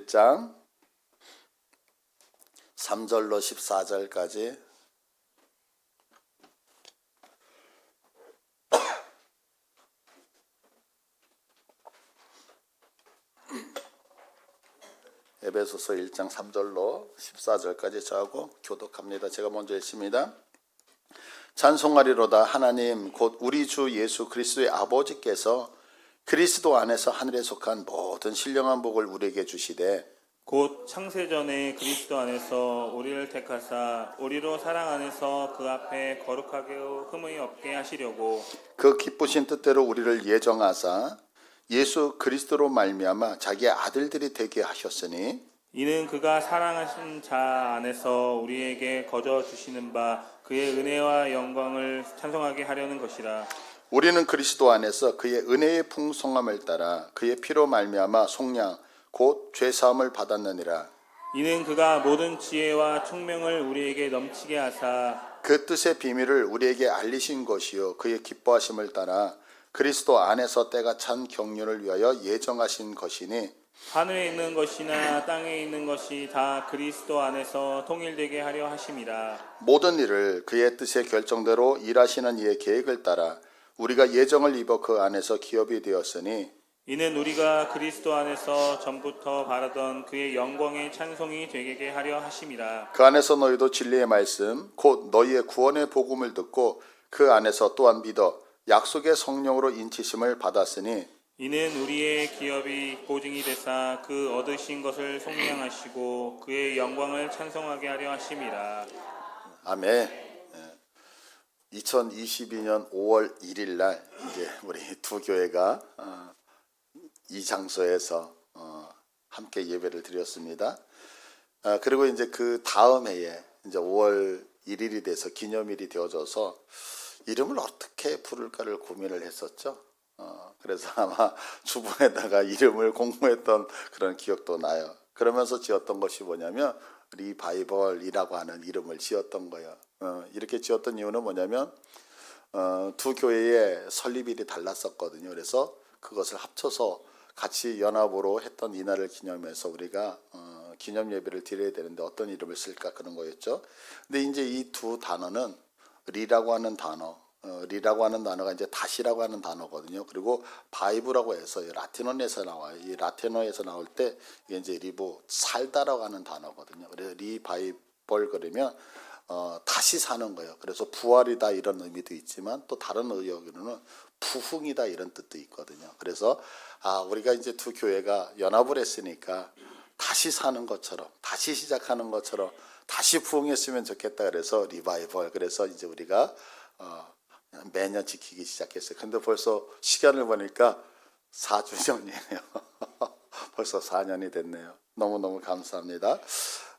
1장 3절로 14절까지 에베소서 1장 3절로 14절까지 저하고 교독합니다. 제가 먼저 읽습니다. 찬송하리로다. 하나님 곧 우리 주 예수 그리스도의 아버지께서 그리스도 안에서 하늘에 속한 모든 신령한 복을 우리에게 주시되 곧 창세전에 그리스도 안에서 우리를 택하사 우리로 사랑 안에서 그 앞에 거룩하게 흠이 없게 하시려고 그 기쁘신 뜻대로 우리를 예정하사 예수 그리스도로 말미암아 자기의 아들들이 되게 하셨으니 이는 그가 사랑하신 자 안에서 우리에게 거저 주시는 바 그의 은혜와 영광을 찬송하게 하려는 것이라. 우리는 그리스도 안에서 그의 은혜의 풍성함을 따라 그의 피로 말미암아 속량 곧 죄사함을 받았느니라. 이는 그가 모든 지혜와 총명을 우리에게 넘치게 하사 그 뜻의 비밀을 우리에게 알리신 것이요 그의 기뻐하심을 따라 그리스도 안에서 때가 찬 경륜을 위하여 예정하신 것이니 하늘에 있는 것이나 땅에 있는 것이 다 그리스도 안에서 통일되게 하려 하심이라. 모든 일을 그의 뜻의 결정대로 일하시는 이의 계획을 따라 우리가 예정을 입어 그 안에서 기업이 되었으니 이는 우리가 그리스도 안에서 전부터 바라던 그의 영광의 찬송이 되게 하려 하심이라. 그 안에서 너희도 진리의 말씀 곧 너희의 구원의 복음을 듣고 그 안에서 또한 믿어 약속의 성령으로 인치심을 받았으니 이는 우리의 기업이 보증이 되사 그 얻으신 것을 속량하시고 그의 영광을 찬송하게 하려 하심이라. 아멘. 2022년 5월 1일 날 이제 우리 두 교회가 이 장소에서 함께 예배를 드렸습니다. 그리고 이제 그 다음 해에 이제 5월 1일이 돼서 기념일이 되어져서 이름을 어떻게 부를까를 고민을 했었죠. 그래서 아마 주변에다가 이름을 공모했던 그런 기억도 나요. 그러면서 지었던 것이 뭐냐면 리바이벌이라고 하는 이름을 지었던 거예요. 이렇게 지었던 이유는 뭐냐면 두 교회의 설립일이 달랐었거든요. 그래서 그것을 합쳐서 같이 연합으로 했던 이날을 기념해서 우리가 기념 예배를 드려야 되는데 어떤 이름을 쓸까 그런 거였죠. 근데 이제 이 두 단어는 리라고 하는 단어, 리라고 하는 단어가 이제 다시라고 하는 단어거든요. 그리고 바이브라고 해서 라틴어에서 나와요. 이 라틴어에서 나올 때 이게 이제 리브 살다라고 하는 단어거든요. 그래서 리바이벌 그러면 다시 사는 거예요. 그래서 부활이다 이런 의미도 있지만 또 다른 의역으로는 부흥이다 이런 뜻도 있거든요. 그래서 우리가 이제 두 교회가 연합을 했으니까 다시 사는 것처럼 다시 시작하는 것처럼 다시 부흥했으면 좋겠다. 그래서 리바이벌. 그래서 이제 우리가 매년 지키기 시작했어요. 근데 벌써 시간을 보니까 4주년이에요. 벌써 4년이 됐네요. 너무너무 감사합니다.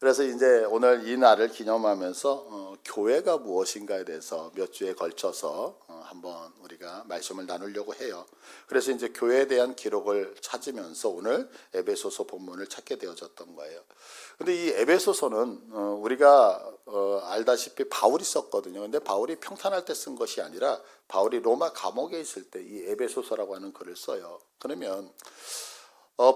그래서 이제 오늘 이 날을 기념하면서 교회가 무엇인가에 대해서 몇 주에 걸쳐서 한번 우리가 말씀을 나누려고 해요. 그래서 이제 교회에 대한 기록을 찾으면서 오늘 에베소서 본문을 찾게 되어졌던 거예요. 근데 이 에베소서는 우리가 알다시피 바울이 썼거든요. 근데 바울이 평탄할 때 쓴 것이 아니라 바울이 로마 감옥에 있을 때 이 에베소서라고 하는 글을 써요. 그러면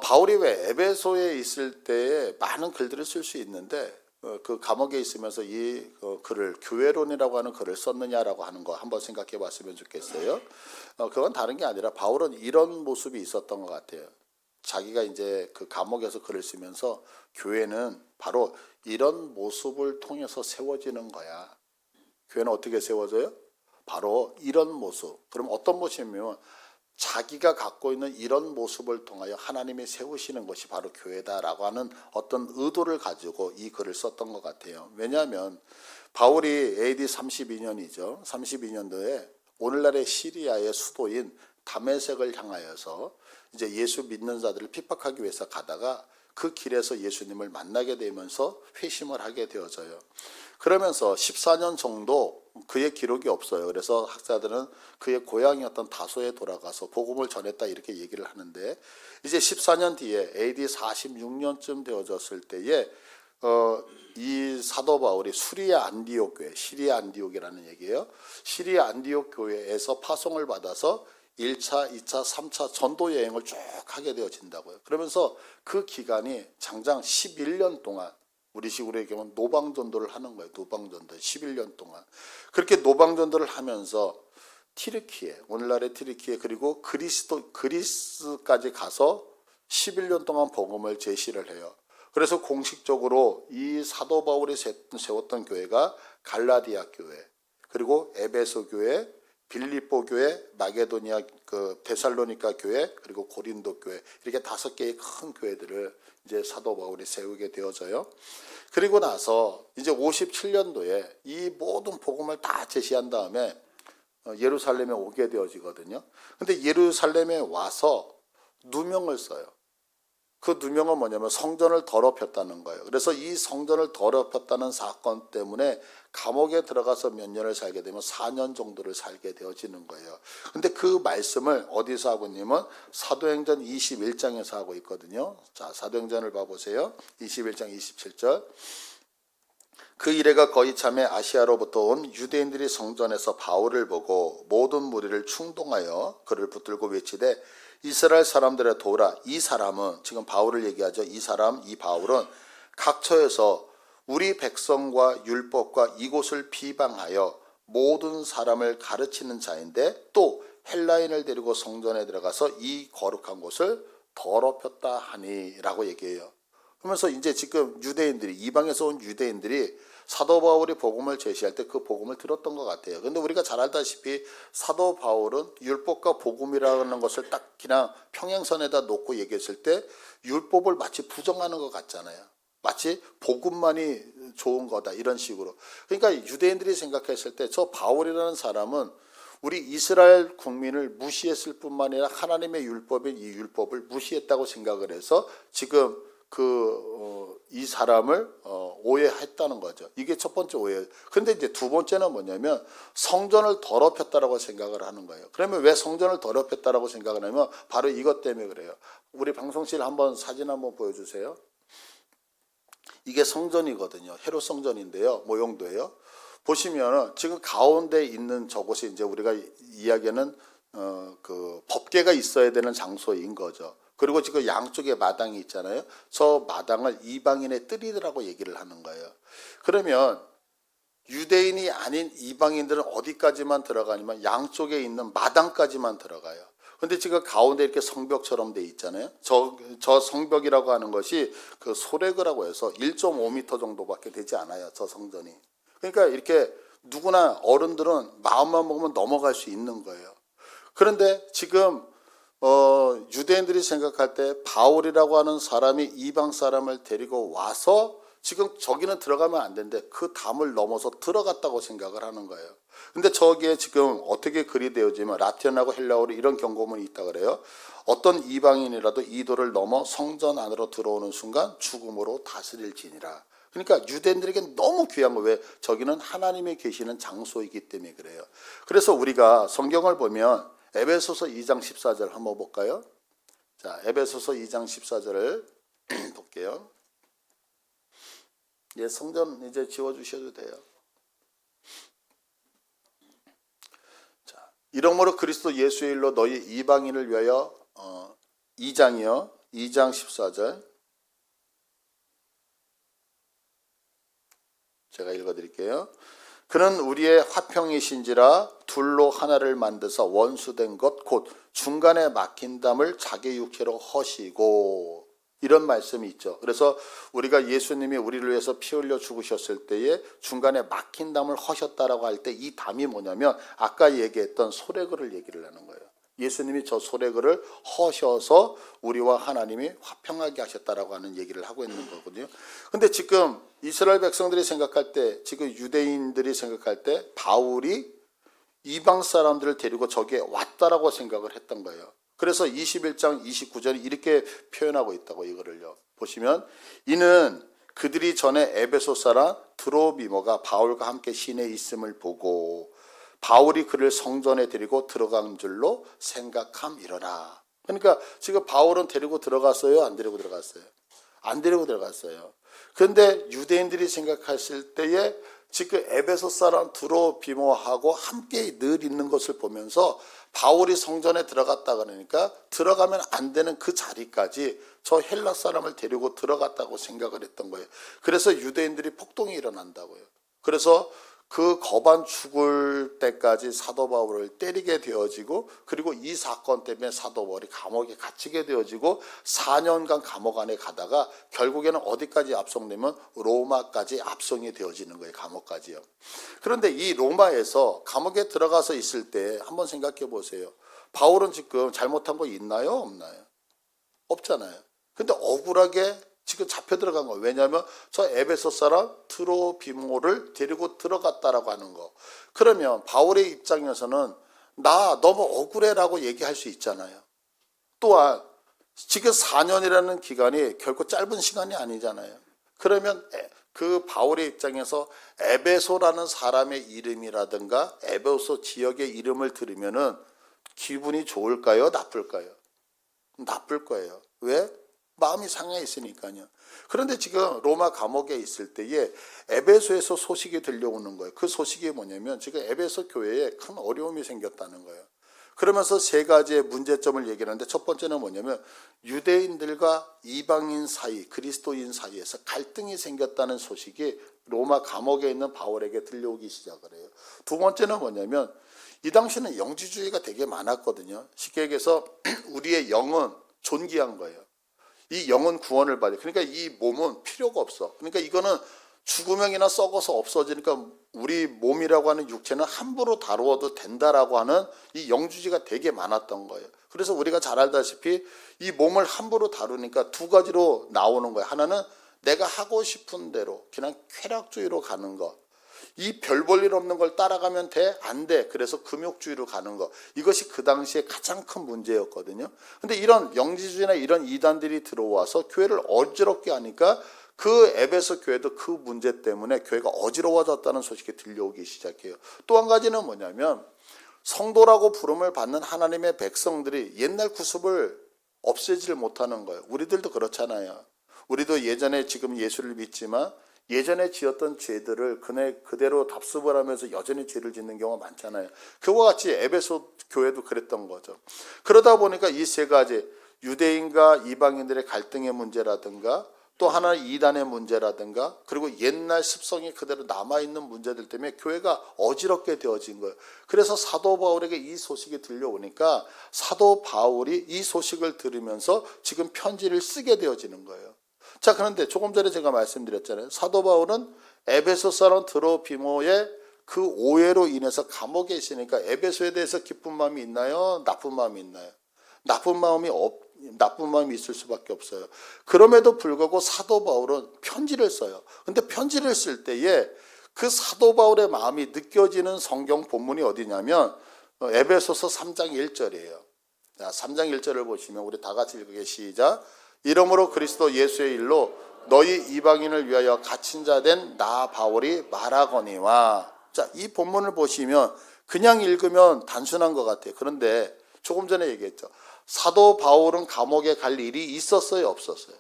바울이 왜 에베소에 있을 때에 많은 글들을 쓸 수 있는데 그 감옥에 있으면서 이 글을 교회론이라고 하는 글을 썼느냐라고 하는 거 한번 생각해 봤으면 좋겠어요. 그건 다른 게 아니라 바울은 이런 모습이 있었던 것 같아요. 자기가 이제 그 감옥에서 글을 쓰면서 교회는 바로 이런 모습을 통해서 세워지는 거야. 교회는 어떻게 세워져요? 바로 이런 모습. 그럼 어떤 모습이면 자기가 갖고 있는 이런 모습을 통하여 하나님이 세우시는 것이 바로 교회다라고 하는 어떤 의도를 가지고 이 글을 썼던 것 같아요. 왜냐하면 바울이 AD 32년이죠. 32년도에 오늘날의 시리아의 수도인 다메섹을 향하여서 이제 예수 믿는 자들을 핍박하기 위해서 가다가 그 길에서 예수님을 만나게 되면서 회심을 하게 되어져요. 그러면서 14년 정도 그의 기록이 없어요. 그래서 학자들은 그의 고향이었던 다소에 돌아가서 복음을 전했다 이렇게 얘기를 하는데 이제 14년 뒤에 AD 46년쯤 되어졌을 때에 이 사도 바울이 수리아 안디옥 교회, 시리아 안디옥이라는 얘기예요. 시리아 안디옥 교회에서 파송을 받아서 1차, 2차, 3차 전도 여행을 쭉 하게 되어진다고요. 그러면서 그 기간이 장장 11년 동안 우리 식으로 얘기하면 노방전도를 하는 거예요. 노방전도 11년 동안. 그렇게 노방전도를 하면서 튀르키예, 오늘날의 튀르키예 그리고 그리스까지 가서 11년 동안 복음을 제시를 해요. 그래서 공식적으로 이 사도 바울이 세웠던 교회가 갈라디아 교회, 그리고 에베소 교회, 빌립보 교회, 마게도니아 데살로니가 교회, 그리고 고린도 교회, 이렇게 5개의 큰 교회들을 이제 사도 바울이 세우게 되어져요. 그리고 나서 이제 57년도에 이 모든 복음을 다 제시한 다음에 예루살렘에 오게 되어지거든요. 근데 예루살렘에 와서 누명을 써요. 그 누명은 뭐냐면 성전을 더럽혔다는 거예요. 그래서 이 성전을 더럽혔다는 사건 때문에 감옥에 들어가서 몇 년을 살게 되면 4년 정도를 살게 되어지는 거예요. 근데 그 말씀을 어디서 하고 있냐면 사도행전 21장에서 하고 있거든요. 자, 사도행전을 봐보세요. 21장 27절. 그 이래가 거의 참에 아시아로부터 온 유대인들이 성전에서 바울을 보고 모든 무리를 충동하여 그를 붙들고 외치되 이스라엘 사람들의 도라. 이 사람은 지금 바울을 얘기하죠. 이 사람, 이 바울은 각처에서 우리 백성과 율법과 이곳을 비방하여 모든 사람을 가르치는 자인데 또 헬라인을 데리고 성전에 들어가서 이 거룩한 곳을 더럽혔다 하니라고 얘기해요. 그러면서 이제 지금 유대인들이, 이방에서 온 유대인들이 사도 바울이 복음을 제시할 때 그 복음을 들었던 것 같아요. 그런데 우리가 잘 알다시피 사도 바울은 율법과 복음이라는 것을 딱 그냥 평행선에다 놓고 얘기했을 때 율법을 마치 부정하는 것 같잖아요. 마치 복음만이 좋은 거다 이런 식으로. 그러니까 유대인들이 생각했을 때 저 바울이라는 사람은 우리 이스라엘 국민을 무시했을 뿐만 아니라 하나님의 율법인 이 율법을 무시했다고 생각을 해서 지금 이 사람을 오해했다는 거죠. 이게 첫 번째 오해. 그런데 이제 두 번째는 뭐냐면 성전을 더럽혔다라고 생각을 하는 거예요. 그러면 왜 성전을 더럽혔다라고 생각을 하냐면 바로 이것 때문에 그래요. 우리 방송실 한번 사진 한번 보여주세요. 이게 성전이거든요. 헤롯 성전인데요. 모형도예요. 보시면 지금 가운데 있는 저곳이 이제 우리가 이야기하는 그 법궤가 있어야 되는 장소인 거죠. 그리고 지금 양쪽에 마당이 있잖아요. 저 마당을 이방인의 뜰이라고 얘기를 하는 거예요. 그러면 유대인이 아닌 이방인들은 어디까지만 들어가냐면 양쪽에 있는 마당까지만 들어가요. 근데 지금 가운데 이렇게 성벽처럼 돼 있잖아요. 저 성벽이라고 하는 것이 그 소래그라고 해서 1.5m 정도밖에 되지 않아요. 저 성전이. 그러니까 이렇게 누구나 어른들은 마음만 먹으면 넘어갈 수 있는 거예요. 그런데 지금 유대인들이 생각할 때 바울이라고 하는 사람이 이방 사람을 데리고 와서 지금 저기는 들어가면 안 되는데 그 담을 넘어서 들어갔다고 생각을 하는 거예요. 근데 저기에 지금 어떻게 글이 되어지면 라틴하고 헬라어로 이런 경고문이 있다 그래요. 어떤 이방인이라도 이 도를 넘어 성전 안으로 들어오는 순간 죽음으로 다스릴지니라. 그러니까 유대인들에게 너무 귀한 거예요. 왜? 저기는 하나님이 계시는 장소이기 때문에 그래요. 그래서 우리가 성경을 보면 에베소서 2장 14절 한번 볼까요? 자, 에베소서 2장 14절을 볼게요. 예, 성전 이제 지워주셔도 돼요. 자, 이러므로 그리스도 예수의 일로 너희 이방인을 위하여 2장이요. 2장 14절. 제가 읽어드릴게요. 그는 우리의 화평이신지라 둘로 하나를 만드사 원수된 것 곧 중간에 막힌 담을 자기 육체로 허시고 이런 말씀이 있죠. 그래서 우리가 예수님이 우리를 위해서 피 흘려 죽으셨을 때에 중간에 막힌 담을 허셨다라고 할 때 이 담이 뭐냐면 아까 얘기했던 소래그를 얘기를 하는 거예요. 예수님이 저 소래그를 허셔서 우리와 하나님이 화평하게 하셨다라고 하는 얘기를 하고 있는 거거든요. 근데 지금 이스라엘 백성들이 생각할 때, 지금 유대인들이 생각할 때 바울이 이방 사람들을 데리고 저기에 왔다라고 생각을 했던 거예요. 그래서 21장 29절이 이렇게 표현하고 있다고 이거를요. 보시면 이는 그들이 전에 에베소 사람 드로비모가 바울과 함께 시내에 있음을 보고 바울이 그를 성전에 데리고 들어간 줄로 생각함이러라. 그러니까 지금 바울은 데리고 들어갔어요? 안 데리고 들어갔어요? 안 데리고 들어갔어요. 그런데 유대인들이 생각했을 때에 지금 에베소 사람 드로피모하고 함께 늘 있는 것을 보면서 바울이 성전에 들어갔다 그러니까 들어가면 안 되는 그 자리까지 저 헬라 사람을 데리고 들어갔다고 생각을 했던 거예요. 그래서 유대인들이 폭동이 일어난다고요. 그래서 그 거반 죽을 때까지 사도 바울을 때리게 되어지고, 그리고 이 사건 때문에 사도 바울이 감옥에 갇히게 되어지고 4년간 감옥 안에 가다가 결국에는 어디까지 압송되면 로마까지 압송이 되어지는 거예요. 감옥까지요. 그런데 이 로마에서 감옥에 들어가서 있을 때 한번 생각해 보세요. 바울은 지금 잘못한 거 있나요? 없나요? 없잖아요. 근데 억울하게 지금 잡혀 들어간 거예요. 왜냐하면 저 에베소 사람 트로피모를 데리고 들어갔다라고 하는 거. 그러면 바울의 입장에서는 나 너무 억울해라고 얘기할 수 있잖아요. 또한 지금 4년이라는 기간이 결코 짧은 시간이 아니잖아요. 그러면 그 바울의 입장에서 에베소라는 사람의 이름이라든가 에베소 지역의 이름을 들으면은 기분이 좋을까요? 나쁠까요? 나쁠 거예요. 왜? 마음이 상해 있으니까요. 그런데 지금 로마 감옥에 있을 때에 에베소에서 소식이 들려오는 거예요. 그 소식이 뭐냐면 지금 에베소 교회에 큰 어려움이 생겼다는 거예요. 그러면서 세 가지의 문제점을 얘기하는데, 첫 번째는 뭐냐면 유대인들과 이방인 사이, 그리스도인 사이에서 갈등이 생겼다는 소식이 로마 감옥에 있는 바울에게 들려오기 시작을 해요. 두 번째는 뭐냐면 이 당시는 영지주의가 되게 많았거든요. 쉽게 얘기해서 우리의 영은 존귀한 거예요. 이 영은 구원을 받아요. 그러니까 이 몸은 필요가 없어. 그러니까 이거는 죽으면이나 썩어서 없어지니까 우리 몸이라고 하는 육체는 함부로 다루어도 된다라고 하는 이 영주의가 되게 많았던 거예요. 그래서 우리가 잘 알다시피 이 몸을 함부로 다루니까 두 가지로 나오는 거예요. 하나는 내가 하고 싶은 대로 그냥 쾌락주의로 가는 거. 이 별 볼 일 없는 걸 따라가면 돼? 안 돼. 그래서 금욕주의로 가는 거. 이것이 그 당시에 가장 큰 문제였거든요. 근데 이런 영지주의나 이런 이단들이 들어와서 교회를 어지럽게 하니까 그 에베소 교회도 그 문제 때문에 교회가 어지러워졌다는 소식이 들려오기 시작해요. 또 한 가지는 뭐냐면 성도라고 부름을 받는 하나님의 백성들이 옛날 구습을 없애지를 못하는 거예요. 우리들도 그렇잖아요. 우리도 예전에 지금 예수를 믿지만 예전에 지었던 죄들을 그대로 답습을 하면서 여전히 죄를 짓는 경우가 많잖아요. 그와 같이 에베소 교회도 그랬던 거죠. 그러다 보니까 이 세 가지, 유대인과 이방인들의 갈등의 문제라든가 또 하나 이단의 문제라든가 그리고 옛날 습성이 그대로 남아있는 문제들 때문에 교회가 어지럽게 되어진 거예요. 그래서 사도 바울에게 이 소식이 들려오니까 사도 바울이 이 소식을 들으면서 지금 편지를 쓰게 되어지는 거예요. 자, 그런데 조금 전에 제가 말씀드렸잖아요. 사도 바울은 에베소 사람 드로피모의 그 오해로 인해서 감옥에 있으니까 에베소에 대해서 기쁜 마음이 있나요? 나쁜 마음이 있나요? 나쁜 마음이 있을 수밖에 없어요. 그럼에도 불구하고 사도 바울은 편지를 써요. 근데 편지를 쓸 때에 그 사도 바울의 마음이 느껴지는 성경 본문이 어디냐면 에베소서 3장 1절이에요. 자, 3장 1절을 보시면 우리 다 같이 읽게 시작. 이러므로 그리스도 예수의 일로 너희 이방인을 위하여 갇힌 자 된 나 바울이 말하거니와. 자, 이 본문을 보시면 그냥 읽으면 단순한 것 같아요. 그런데 조금 전에 얘기했죠. 사도 바울은 감옥에 갈 일이 있었어요? 없었어요?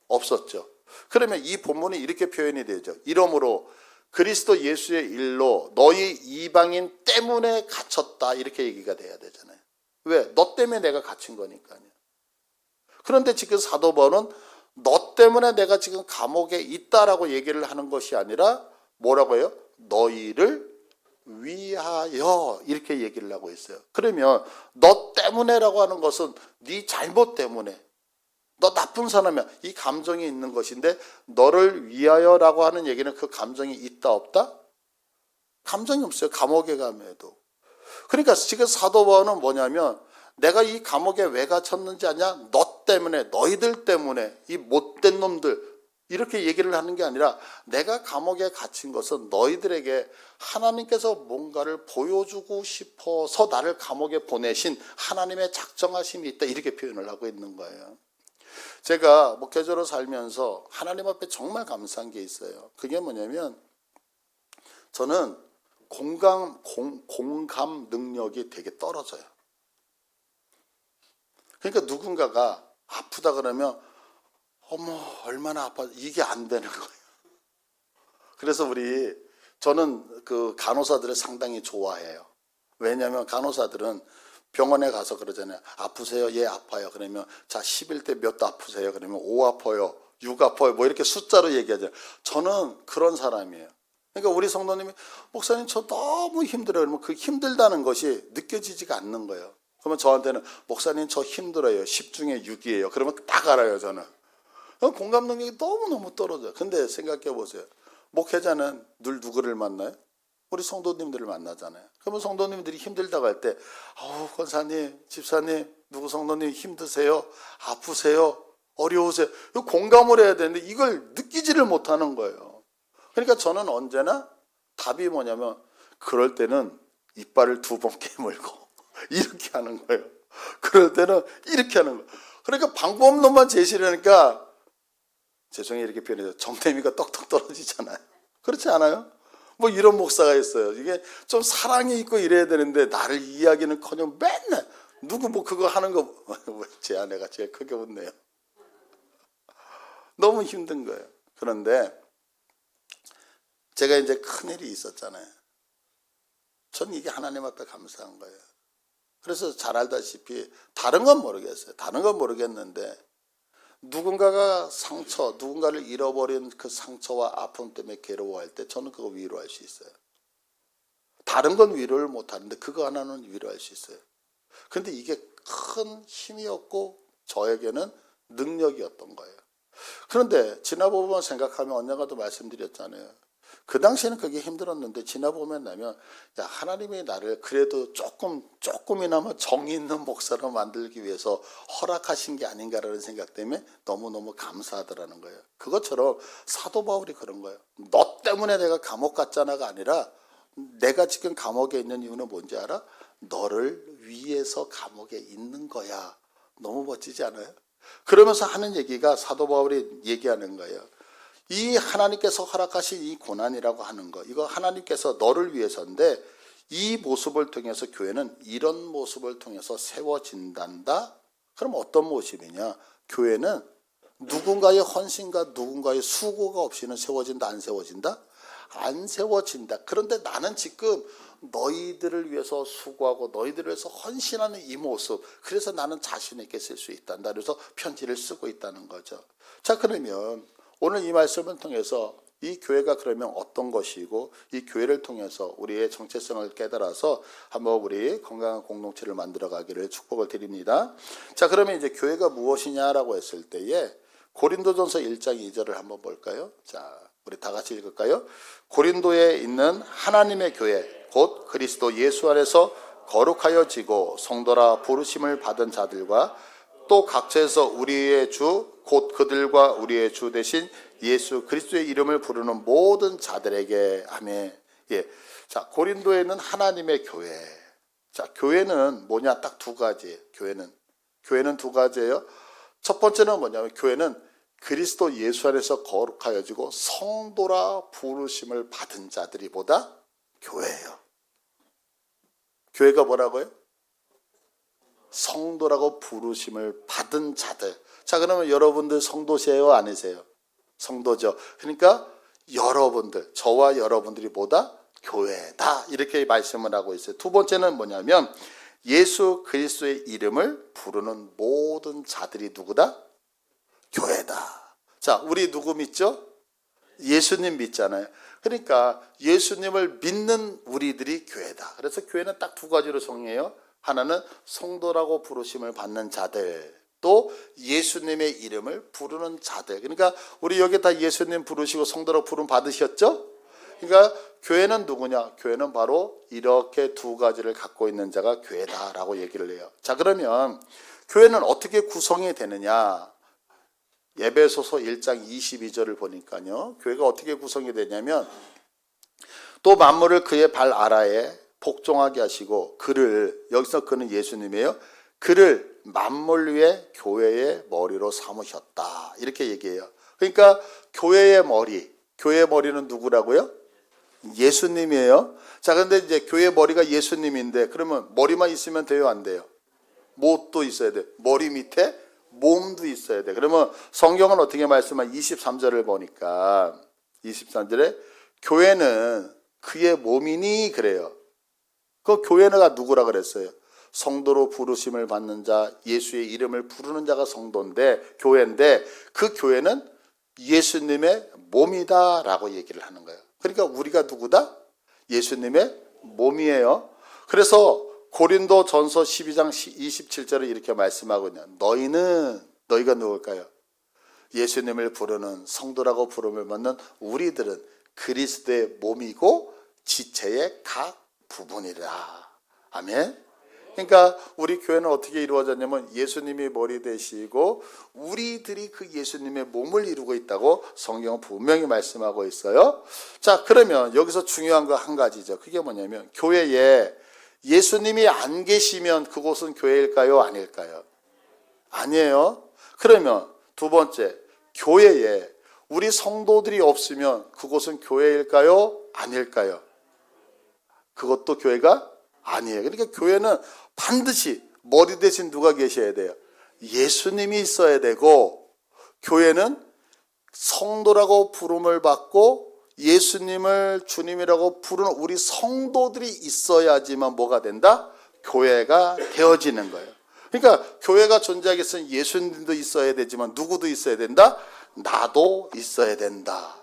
없었죠. 그러면 이 본문이 이렇게 표현이 되죠. 이러므로 그리스도 예수의 일로 너희 이방인 때문에 갇혔다, 이렇게 얘기가 돼야 되잖아요. 왜? 너 때문에 내가 갇힌 거니까요. 그런데 지금 사도 바울은 너 때문에 내가 지금 감옥에 있다라고 얘기를 하는 것이 아니라 뭐라고 해요? 너희를 위하여, 이렇게 얘기를 하고 있어요. 그러면 너 때문에라고 하는 것은 네 잘못 때문에, 너 나쁜 사람이야, 이 감정이 있는 것인데 너를 위하여라고 하는 얘기는 그 감정이 있다 없다? 감정이 없어요. 감옥에 가면도. 그러니까 지금 사도 바울은 뭐냐면 내가 이 감옥에 왜 갇혔는지 아냐? 너 때문에, 너희들 때문에, 이 못된 놈들, 이렇게 얘기를 하는 게 아니라 내가 감옥에 갇힌 것은 너희들에게 하나님께서 뭔가를 보여주고 싶어서 나를 감옥에 보내신 하나님의 작정하심이 있다, 이렇게 표현을 하고 있는 거예요. 제가 목회자로 살면서 하나님 앞에 정말 감사한 게 있어요. 그게 뭐냐면 저는 공감 능력이 되게 떨어져요. 그러니까 누군가가 아프다 그러면 어머 얼마나 아파, 이게 안 되는 거예요. 그래서 우리 저는 그 간호사들을 상당히 좋아해요. 왜냐하면 간호사들은 병원에 가서 그러잖아요. 아프세요? 예, 아파요. 그러면 자, 11대 몇 아프세요? 그러면 5 아파요. 6 아파요. 뭐 이렇게 숫자로 얘기하잖아요. 저는 그런 사람이에요. 그러니까 우리 성도님이 목사님 저 너무 힘들어요. 그러면 그 힘들다는 것이 느껴지지가 않는 거예요. 그러면 저한테는 목사님 저 힘들어요. 10 중에 6이에요. 그러면 딱 알아요, 저는. 공감 능력이 너무너무 떨어져요. 근데 생각해 보세요. 목회자는 늘 누구를 만나요? 우리 성도님들을 만나잖아요. 그러면 성도님들이 힘들다고 할 때, 권사님, 집사님, 누구 성도님 힘드세요? 아프세요? 어려우세요? 이거 공감을 해야 되는데 이걸 느끼지를 못하는 거예요. 그러니까 저는 언제나 답이 뭐냐면, 그럴 때는 이빨을 2번 깨물고 이렇게 하는 거예요. 그럴 때는 이렇게 하는 거예요. 그러니까 방법론만 제시를 하니까, 죄송해요 이렇게 표현해서 정내미가 떡떡 떨어지잖아요. 그렇지 않아요? 뭐 이런 목사가 있어요. 이게 좀 사랑이 있고 이래야 되는데 나를 이해하기는커녕 맨날 누구 뭐 그거 하는 거 제 아내가 제일 크게 웃네요. 너무 힘든 거예요. 그런데 제가 이제 큰일이 있었잖아요. 전 이게 하나님 앞에 감사한 거예요. 그래서 잘 알다시피 다른 건 모르겠어요. 다른 건 모르겠는데 누군가가 누군가를 잃어버린 그 상처와 아픔 때문에 괴로워할 때 저는 그거 위로할 수 있어요. 다른 건 위로를 못하는데 그거 하나는 위로할 수 있어요. 그런데 이게 큰 힘이었고 저에게는 능력이었던 거예요. 그런데 지나보면 생각하면 언젠가도 말씀드렸잖아요. 그 당시에는 그게 힘들었는데 지나보면 나면 하나님이 나를 그래도 조금이나마 정이 있는 목사로 만들기 위해서 허락하신 게 아닌가라는 생각 때문에 너무너무 감사하더라는 거예요. 그것처럼 사도 바울이 그런 거예요. 너 때문에 내가 감옥 갔잖아가 아니라 내가 지금 감옥에 있는 이유는 뭔지 알아? 너를 위해서 감옥에 있는 거야. 너무 멋지지 않아요? 그러면서 하는 얘기가 사도 바울이 얘기하는 거예요. 이 하나님께서 허락하신 이 고난이라고 하는 거, 이거 하나님께서 너를 위해서인데 이 모습을 통해서 교회는 이런 모습을 통해서 세워진단다. 그럼 어떤 모습이냐? 교회는 누군가의 헌신과 누군가의 수고가 없이는 세워진다, 안 세워진다? 안 세워진다. 그런데 나는 지금 너희들을 위해서 수고하고 너희들을 위해서 헌신하는 이 모습, 그래서 나는 자신 있게 쓸 수 있단다. 그래서 편지를 쓰고 있다는 거죠. 자, 그러면 오늘 이 말씀을 통해서 이 교회가 그러면 어떤 것이고 이 교회를 통해서 우리의 정체성을 깨달아서 한번 우리 건강한 공동체를 만들어가기를 축복을 드립니다. 자, 그러면 이제 교회가 무엇이냐라고 했을 때에 고린도전서 1장 2절을 한번 볼까요? 자, 우리 다 같이 읽을까요? 고린도에 있는 하나님의 교회 곧 그리스도 예수 안에서 거룩하여지고 성도라 부르심을 받은 자들과 또 각처에서 우리의 주 곧 그들과 우리의 주 대신 예수 그리스도의 이름을 부르는 모든 자들에게 아멘. 예. 자, 고린도에 있는 하나님의 교회. 자, 교회는 뭐냐? 딱 2가지. 교회는 2가지예요. 첫 번째는 뭐냐면 교회는 그리스도 예수 안에서 거룩하여지고 성도라 부르심을 받은 자들이 보다 교회예요. 교회가 뭐라고요? 성도라고 부르심을 받은 자들. 자, 그러면 여러분들 성도세요? 아니세요? 성도죠. 그러니까 여러분들, 저와 여러분들이 보다 교회다. 이렇게 말씀을 하고 있어요. 2번째는 뭐냐면 예수 그리스도의 이름을 부르는 모든 자들이 누구다? 교회다. 자, 우리 누구 믿죠? 예수님 믿잖아요. 그러니까 예수님을 믿는 우리들이 교회다. 그래서 교회는 딱 2가지로 정해요. 하나는 성도라고 부르심을 받는 자들, 또 예수님의 이름을 부르는 자들. 그러니까 우리 여기 다 예수님 부르시고 성도라고 부름 받으셨죠? 그러니까 교회는 누구냐? 교회는 바로 이렇게 2가지를 갖고 있는 자가 교회다라고 얘기를 해요. 자, 그러면 교회는 어떻게 구성이 되느냐? 에베소서 1장 22절을 보니까요. 교회가 어떻게 구성이 되냐면 또 만물을 그의 발 아래에 복종하게 하시고 그를, 여기서 그는 예수님이에요. 그를 만물 위에 교회의 머리로 삼으셨다. 이렇게 얘기해요. 그러니까 교회의 머리는 누구라고요? 예수님이에요. 자, 그런데 이제 교회의 머리가 예수님인데 그러면 머리만 있으면 돼요, 안 돼요? 못도 있어야 돼. 머리 밑에 몸도 있어야 돼. 그러면 성경은 어떻게 말씀하냐? 23절을 보니까 23절에 교회는 그의 몸이니 그래요. 그 교회가 누구라 그랬어요? 성도로 부르심을 받는 자, 예수의 이름을 부르는 자가 성도인데, 교회인데, 그 교회는 예수님의 몸이다라고 얘기를 하는 거예요. 그러니까 우리가 누구다? 예수님의 몸이에요. 그래서 고린도 전서 12장 27절에 이렇게 말씀하고 있냐. 너희가 누굴까요? 예수님을 부르는 성도라고 부름을 받는 우리들은 그리스도의 몸이고 지체의 각 부분이라. 아멘. 그러니까 우리 교회는 어떻게 이루어졌냐면 예수님이 머리 되시고 우리들이 그 예수님의 몸을 이루고 있다고 성경은 분명히 말씀하고 있어요. 자, 그러면 여기서 중요한 거 한 가지죠. 그게 뭐냐면 교회에 예수님이 안 계시면 그곳은 교회일까요? 아닐까요? 아니에요. 그러면 두 번째, 교회에 우리 성도들이 없으면 그곳은 교회일까요? 아닐까요? 그것도 교회가 아니에요. 그러니까 교회는 반드시 머리 대신 누가 계셔야 돼요? 예수님이 있어야 되고, 교회는 성도라고 부름을 받고 예수님을 주님이라고 부르는 우리 성도들이 있어야지만 뭐가 된다? 교회가 되어지는 거예요. 그러니까 교회가 존재하겠으면 예수님도 있어야 되지만 누구도 있어야 된다? 나도 있어야 된다.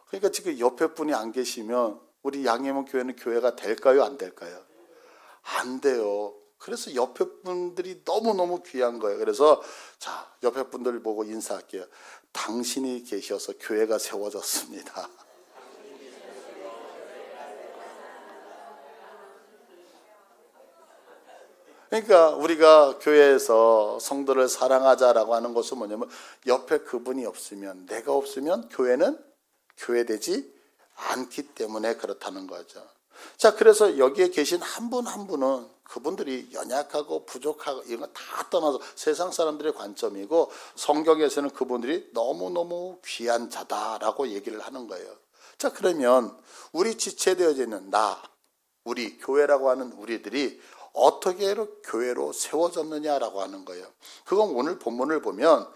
그러니까 지금 옆에 분이 안 계시면 우리 양해문 교회는 교회가 될까요? 안 될까요? 안 돼요. 그래서 옆에 분들이 너무너무 귀한 거예요. 그래서 자, 옆에 분들 보고 인사할게요. 당신이 계셔서 교회가 세워졌습니다. 그러니까 우리가 교회에서 성도를 사랑하자라고 하는 것은 뭐냐면 옆에 그분이 없으면, 내가 없으면 교회는 교회되지 않기 때문에 그렇다는 거죠. 자, 그래서 여기에 계신 한 분 한 분은 그분들이 연약하고 부족하고 이런 거 다 떠나서 세상 사람들의 관점이고 성경에서는 그분들이 너무너무 귀한 자다라고 얘기를 하는 거예요. 자, 그러면 우리 지체되어져 있는 우리 교회라고 하는 우리들이 어떻게 교회로 세워졌느냐라고 하는 거예요. 그건 오늘 본문을 보면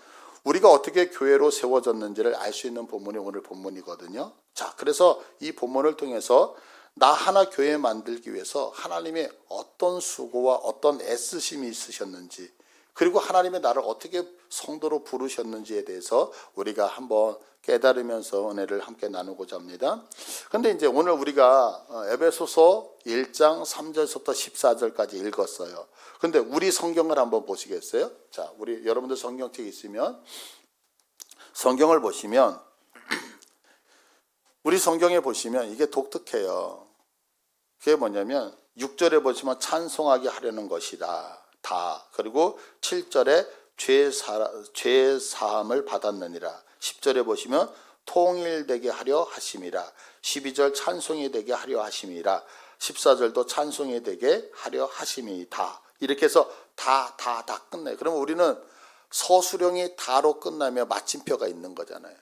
우리가 어떻게 교회로 세워졌는지를 알 수 있는 본문이 오늘 본문이거든요. 자, 그래서 이 본문을 통해서 나 하나 교회 만들기 위해서 하나님의 어떤 수고와 어떤 애쓰심이 있으셨는지, 그리고 하나님의 나를 어떻게 성도로 부르셨는지에 대해서 우리가 한번 깨달으면서 은혜를 함께 나누고자 합니다. 그런데 이제 오늘 우리가 에베소서 1장 3절부터 14절까지 읽었어요. 그런데 우리 성경을 한번 보시겠어요? 자, 우리 여러분들 성경책 있으면 성경을 보시면 우리 성경에 보시면 이게 독특해요. 그게 뭐냐면 6절에 보시면 찬송하게 하려는 것이다. 다. 그리고 7절에 죄 사함을 받았느니라. 10절에 보시면 통일되게 하려 하심이라. 12절 찬송이 되게 하려 하심이라. 14절도 찬송이 되게 하려 하심이다. 이렇게 해서 다 끝내요. 그러면 우리는 서술형이 다로 끝나면 마침표가 있는 거잖아요.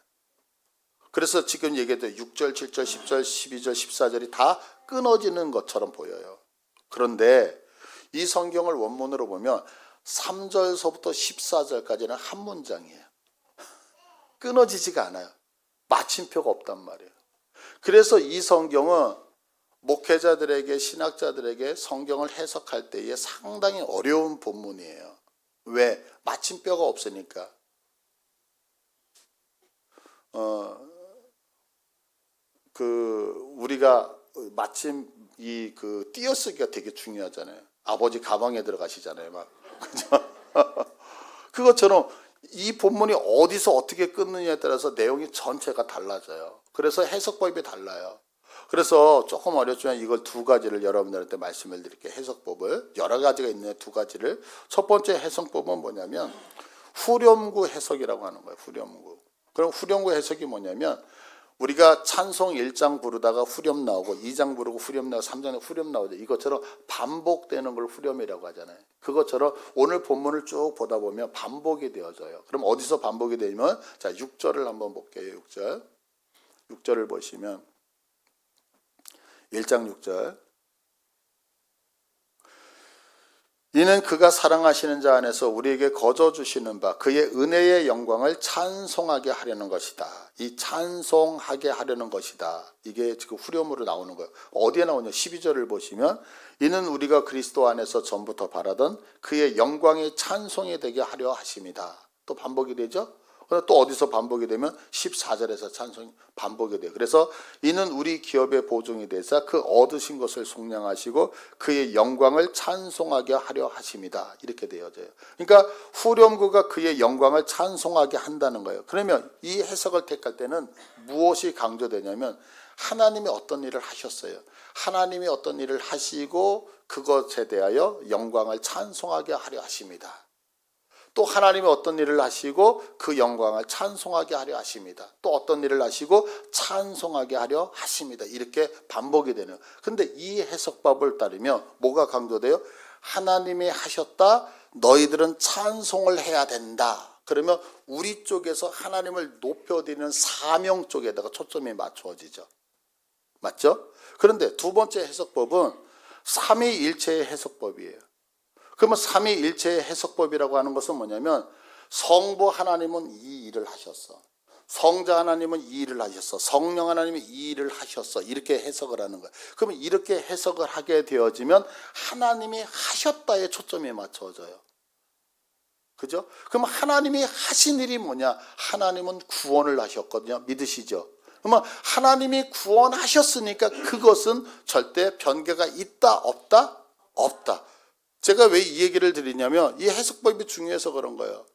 그래서 지금 얘기했던 6절, 7절, 10절, 12절, 14절이 다 끊어지는 것처럼 보여요. 그런데 이 성경을 원문으로 보면 3절서부터 14절까지는 한 문장이에요. 끊어지지가 않아요. 마침표가 없단 말이에요. 그래서 이 성경은 목회자들에게, 신학자들에게 성경을 해석할 때에 상당히 어려운 본문이에요. 왜? 마침표가 없으니까. 우리가 마침 띄어쓰기가 되게 중요하잖아요. 아버지 가방에 들어가시잖아요, 막. 그죠? 그것처럼 이 본문이 어디서 어떻게 끊느냐에 따라서 내용이 전체가 달라져요. 그래서 해석법이 달라요. 그래서 조금 어렵지만 이걸 두 가지를 여러분들한테 말씀을 드릴게요. 해석법을. 여러 가지가 있는데 두 가지를. 첫 번째 해석법은 뭐냐면 후렴구 해석이라고 하는 거예요. 후렴구. 그럼 후렴구 해석이 뭐냐면 우리가 찬송 1장 부르다가 후렴 나오고 2장 부르고 후렴 나오고 3장에 후렴 나오죠. 이것처럼 반복되는 걸 후렴이라고 하잖아요. 그것처럼 오늘 본문을 쭉 보다 보면 반복이 되어져요. 그럼 어디서 반복이 되면 자 6절을 한번 볼게요. 6절을 보시면 1장 6절 이는 그가 사랑하시는 자 안에서 우리에게 거저 주시는 바 그의 은혜의 영광을 찬송하게 하려는 것이다. 이 찬송하게 하려는 것이다. 이게 지금 후렴으로 나오는 거예요. 어디에 나오냐? 12절을 보시면 이는 우리가 그리스도 안에서 전부터 바라던 그의 영광의 찬송이 되게 하려 하심이다. 또 반복이 되죠? 또 어디서 반복이 되면 14절에서 찬송이 반복이 돼요. 그래서 이는 우리 기업의 보증이 되사 그 얻으신 것을 속량하시고 그의 영광을 찬송하게 하려 하심이다. 이렇게 되어져요. 그러니까 후렴구가 그의 영광을 찬송하게 한다는 거예요. 그러면 이 해석을 택할 때는 무엇이 강조되냐면 하나님이 어떤 일을 하셨어요. 하나님이 어떤 일을 하시고 그것에 대하여 영광을 찬송하게 하려 하십니다. 또 하나님이 어떤 일을 하시고 그 영광을 찬송하게 하려 하십니다. 또 어떤 일을 하시고 찬송하게 하려 하십니다. 이렇게 반복이 되는. 근데 이 해석법을 따르면 뭐가 강조돼요? 하나님이 하셨다. 너희들은 찬송을 해야 된다. 그러면 우리 쪽에서 하나님을 높여드리는 사명 쪽에다가 초점이 맞추어지죠. 맞죠? 그런데 두 번째 해석법은 삼위일체의 해석법이에요. 그러면 삼위일체의 해석법이라고 하는 것은 뭐냐면 성부 하나님은 이 일을 하셨어. 성자 하나님은 이 일을 하셨어. 성령 하나님이 이 일을 하셨어. 이렇게 해석을 하는 거예요. 그러면 이렇게 해석을 하게 되어지면 하나님이 하셨다에 초점이 맞춰져요. 그죠? 그럼 하나님이 하신 일이 뭐냐? 하나님은 구원을 하셨거든요. 믿으시죠? 그러면 하나님이 구원하셨으니까 그것은 절대 변개가 있다 없다? 없다. 제가 왜 이 얘기를 드리냐면 이 해석법이 중요해서 그런 거예요.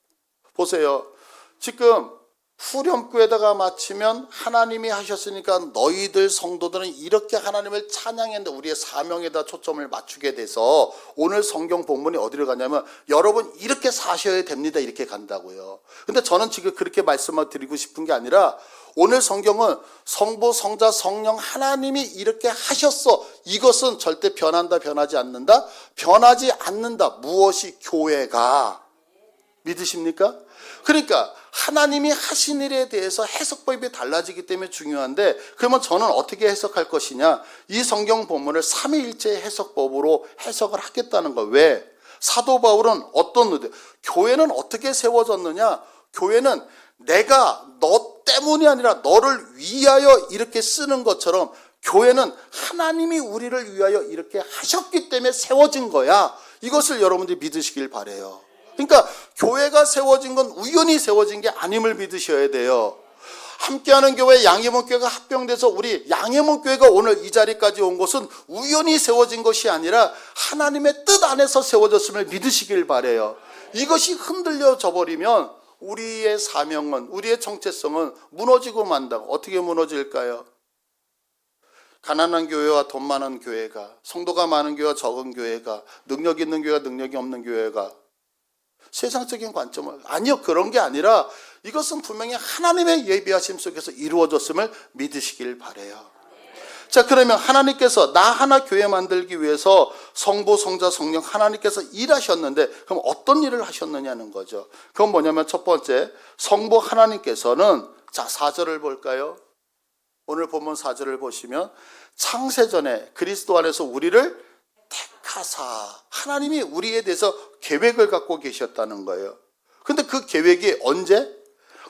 보세요. 지금 후렴구에다가 맞추면 하나님이 하셨으니까 너희들 성도들은 이렇게 하나님을 찬양했는데 우리의 사명에다 초점을 맞추게 돼서 오늘 성경 본문이 어디로 가냐면 여러분 이렇게 사셔야 됩니다. 이렇게 간다고요. 근데 저는 지금 그렇게 말씀을 드리고 싶은 게 아니라 오늘 성경은 성부, 성자, 성령 하나님이 이렇게 하셨어. 이것은 절대 변한다, 변하지 않는다? 변하지 않는다. 무엇이? 교회가. 믿으십니까? 그러니까 하나님이 하신 일에 대해서 해석법이 달라지기 때문에 중요한데 그러면 저는 어떻게 해석할 것이냐? 이 성경 본문을 삼위일체 해석법으로 해석을 하겠다는 거. 왜? 사도 바울은 어떤 의도? 교회는 어떻게 세워졌느냐? 교회는 내가 너 때문이 아니라 너를 위하여 이렇게 쓰는 것처럼 교회는 하나님이 우리를 위하여 이렇게 하셨기 때문에 세워진 거야. 이것을 여러분들이 믿으시길 바라요. 그러니까 교회가 세워진 건 우연히 세워진 게 아님을 믿으셔야 돼요. 함께하는 교회 양해문 교회가 합병돼서 우리 양해문 교회가 오늘 이 자리까지 온 것은 우연히 세워진 것이 아니라 하나님의 뜻 안에서 세워졌음을 믿으시길 바라요. 이것이 흔들려져 버리면 우리의 사명은, 우리의 정체성은 무너지고 만다고. 어떻게 무너질까요? 가난한 교회와 돈 많은 교회가, 성도가 많은 교회와 적은 교회가, 능력 있는 교회와 능력이 없는 교회가, 세상적인 관점은 아니요, 그런 게 아니라 이것은 분명히 하나님의 예비하심 속에서 이루어졌음을 믿으시길 바라요. 자, 그러면 하나님께서 나 하나 교회 만들기 위해서 성부, 성자, 성령 하나님께서 일하셨는데 그럼 어떤 일을 하셨느냐는 거죠. 그건 뭐냐면 첫 번째, 성부 하나님께서는 자 4절을 볼까요? 오늘 본문 4절을 보시면 창세전에 그리스도 안에서 우리를 택하사 하나님이 우리에 대해서 계획을 갖고 계셨다는 거예요. 근데 그 계획이 언제?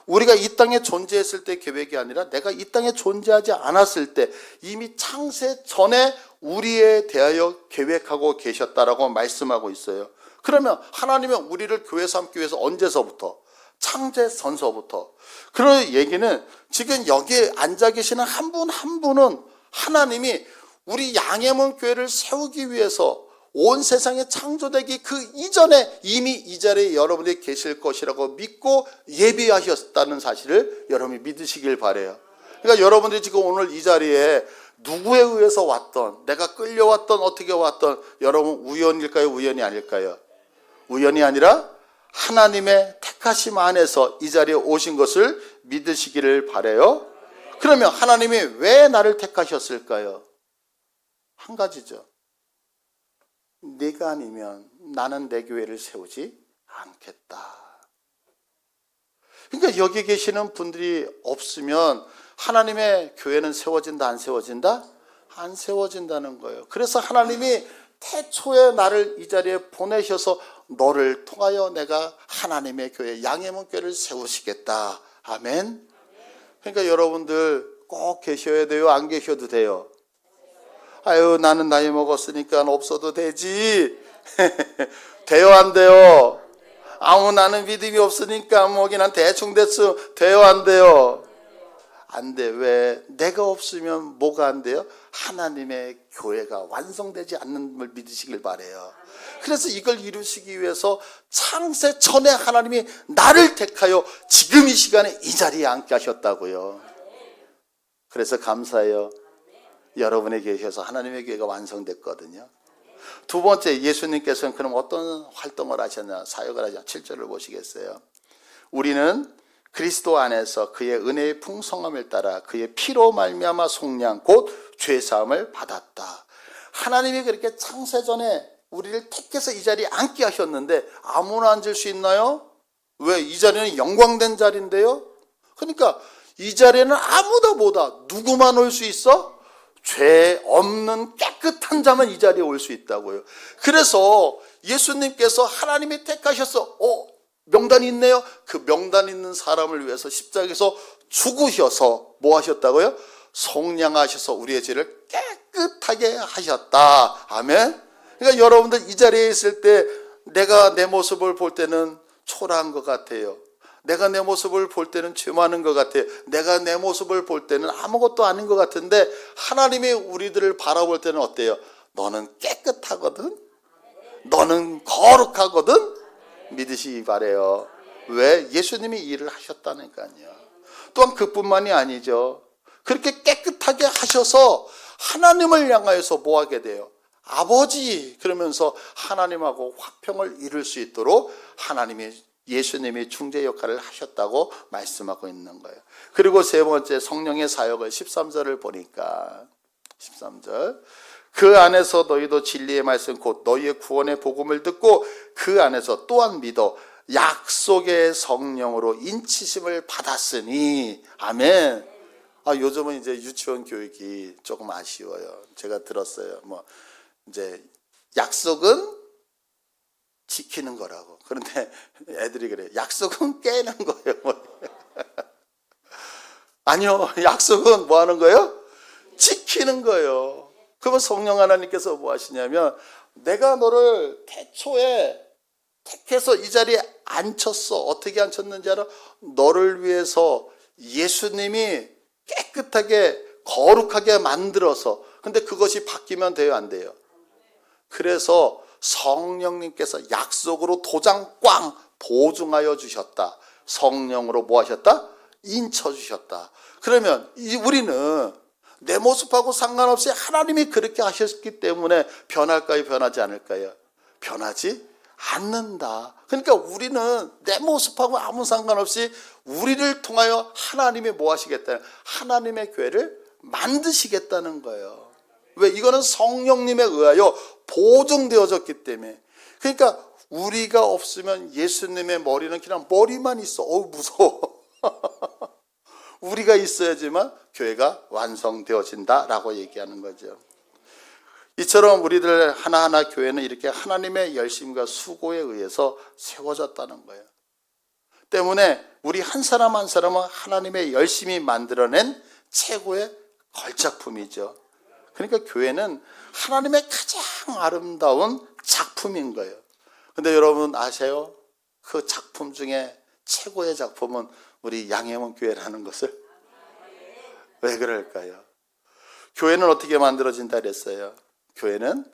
우리가 이 땅에 존재했을 때 계획이 아니라 내가 이 땅에 존재하지 않았을 때 이미 창세 전에 우리에 대하여 계획하고 계셨다라고 말씀하고 있어요. 그러면 하나님은 우리를 교회 삼기 위해서 언제서부터? 창세 전서부터. 그런 얘기는 지금 여기에 앉아 계시는 한 분 한 분은 하나님이 우리 양해문 교회를 세우기 위해서 온 세상에 창조되기 그 이전에 이미 이 자리에 여러분이 계실 것이라고 믿고 예비하셨다는 사실을 여러분이 믿으시길 바라요. 그러니까 여러분들이 지금 오늘 이 자리에 누구에 의해서 왔던, 내가 끌려왔던, 어떻게 왔던, 여러분 우연일까요? 우연이 아닐까요? 우연이 아니라 하나님의 택하심 안에서 이 자리에 오신 것을 믿으시기를 바라요. 그러면 하나님이 왜 나를 택하셨을까요? 한 가지죠. 네가 아니면 나는 내 교회를 세우지 않겠다. 그러니까 여기 계시는 분들이 없으면 하나님의 교회는 세워진다, 안 세워진다? 안 세워진다는 거예요. 그래서 하나님이 태초에 나를 이 자리에 보내셔서 너를 통하여 내가 하나님의 교회, 양해문 교회를 세우시겠다. 아멘. 그러니까 여러분들 꼭 계셔야 돼요? 안 계셔도 돼요? 아유, 나는 나이 먹었으니까 없어도 되지. 돼요, 안 돼요? 아무 나는 믿음이 없으니까 그냥 대충 돼요, 안 돼요? 안 돼. 왜? 내가 없으면 뭐가 안 돼요? 하나님의 교회가 완성되지 않는 걸 믿으시길 바래요. 그래서 이걸 이루시기 위해서 창세 전에 하나님이 나를 택하여 지금 이 시간에 이 자리에 앉게 하셨다고요. 그래서 감사해요. 여러분이 계셔서 하나님의 교회가 완성됐거든요. 두 번째, 예수님께서는 그럼 어떤 활동을 하셨냐, 사역을 하셨냐. 7절을 보시겠어요? 우리는 그리스도 안에서 그의 은혜의 풍성함을 따라 그의 피로 말미암아 속량 곧 죄사함을 받았다. 하나님이 그렇게 창세전에 우리를 택해서 이 자리에 앉게 하셨는데 아무나 앉을 수 있나요? 왜? 이 자리는 영광된 자리인데요. 그러니까 이 자리에는 아무도 못와. 누구만 올 수 있어? 죄 없는 깨끗한 자만 이 자리에 올 수 있다고요. 그래서 예수님께서 하나님이 택하셔서 명단이 있네요. 그 명단 있는 사람을 위해서 십자가에서 죽으셔서 뭐 하셨다고요? 속량하셔서 우리의 죄를 깨끗하게 하셨다. 아멘. 그러니까 여러분들 이 자리에 있을 때 내가 내 모습을 볼 때는 초라한 것 같아요. 내가 내 모습을 볼 때는 죄 많은 것 같아요. 내가 내 모습을 볼 때는 아무것도 아닌 것 같은데 하나님이 우리들을 바라볼 때는 어때요? 너는 깨끗하거든? 너는 거룩하거든? 믿으시기 바래요. 왜? 예수님이 일을 하셨다니까요. 또한 그뿐만이 아니죠. 그렇게 깨끗하게 하셔서 하나님을 향하여서 뭐 하게 돼요? 아버지 그러면서 하나님하고 화평을 이룰 수 있도록 예수님이 중재 역할을 하셨다고 말씀하고 있는 거예요. 그리고 세 번째, 성령의 사역을 13절을 보니까 13절, 그 안에서 너희도 진리의 말씀 곧 너희의 구원의 복음을 듣고 그 안에서 또한 믿어 약속의 성령으로 인치심을 받았으니. 아멘. 요즘은 이제 유치원 교육이 조금 아쉬워요. 제가 들었어요. 이제 약속은 지키는 거라고. 그런데 애들이 그래요. 약속은 깨는 거예요. 아니요. 약속은 뭐 하는 거예요? 지키는 거예요. 그러면 성령 하나님께서 뭐 하시냐면 내가 너를 태초에 택해서 이 자리에 앉혔어. 어떻게 앉혔는지 알아? 너를 위해서 예수님이 깨끗하게 거룩하게 만들어서. 근데 그것이 바뀌면 돼요, 안 돼요? 그래서 성령님께서 약속으로 도장 꽝 보증하여 주셨다. 성령으로 뭐 하셨다? 인쳐 주셨다. 그러면 우리는 내 모습하고 상관없이 하나님이 그렇게 하셨기 때문에 변할까요? 변하지 않을까요? 변하지 않는다. 그러니까 우리는 내 모습하고 아무 상관없이 우리를 통하여 하나님이 뭐 하시겠다는, 하나님의 교회를 만드시겠다는 거예요. 왜? 이거는 성령님에 의하여 보증되어졌기 때문에. 그러니까 우리가 없으면 예수님의 머리는 그냥 머리만 있어. 무서워. 우리가 있어야지만 교회가 완성되어진다라고 얘기하는 거죠. 이처럼 우리들 하나하나 교회는 이렇게 하나님의 열심과 수고에 의해서 세워졌다는 거예요. 때문에 우리 한 사람 한 사람은 하나님의 열심히 만들어낸 최고의 걸작품이죠. 그러니까 교회는 하나님의 가장 아름다운 작품인 거예요. 근데 여러분 아세요? 그 작품 중에 최고의 작품은 우리 양해문 교회라는 것을. 왜 그럴까요? 교회는 어떻게 만들어진다 그랬어요? 교회는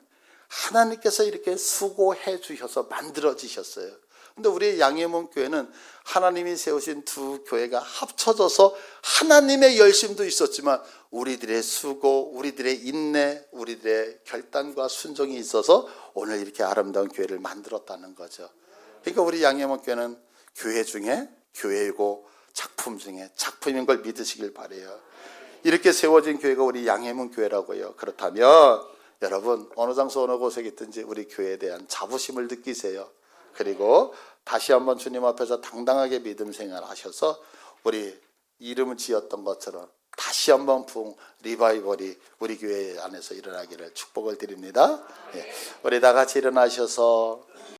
하나님께서 이렇게 수고해 주셔서 만들어지셨어요. 근데 우리 양해문 교회는 하나님이 세우신 두 교회가 합쳐져서 하나님의 열심도 있었지만 우리들의 수고, 우리들의 인내, 우리들의 결단과 순종이 있어서 오늘 이렇게 아름다운 교회를 만들었다는 거죠. 그러니까 우리 양해문 교회는 교회 중에 교회이고 작품 중에 작품인 걸 믿으시길 바라요. 이렇게 세워진 교회가 우리 양해문 교회라고요. 그렇다면 여러분 어느 장소 어느 곳에 있든지 우리 교회에 대한 자부심을 느끼세요. 그리고 다시 한번 주님 앞에서 당당하게 믿음 생활하셔서 우리 이름을 지었던 것처럼 다시 한번 리바이벌이 우리 교회 안에서 일어나기를 축복을 드립니다. 예, 우리 다 같이 일어나셔서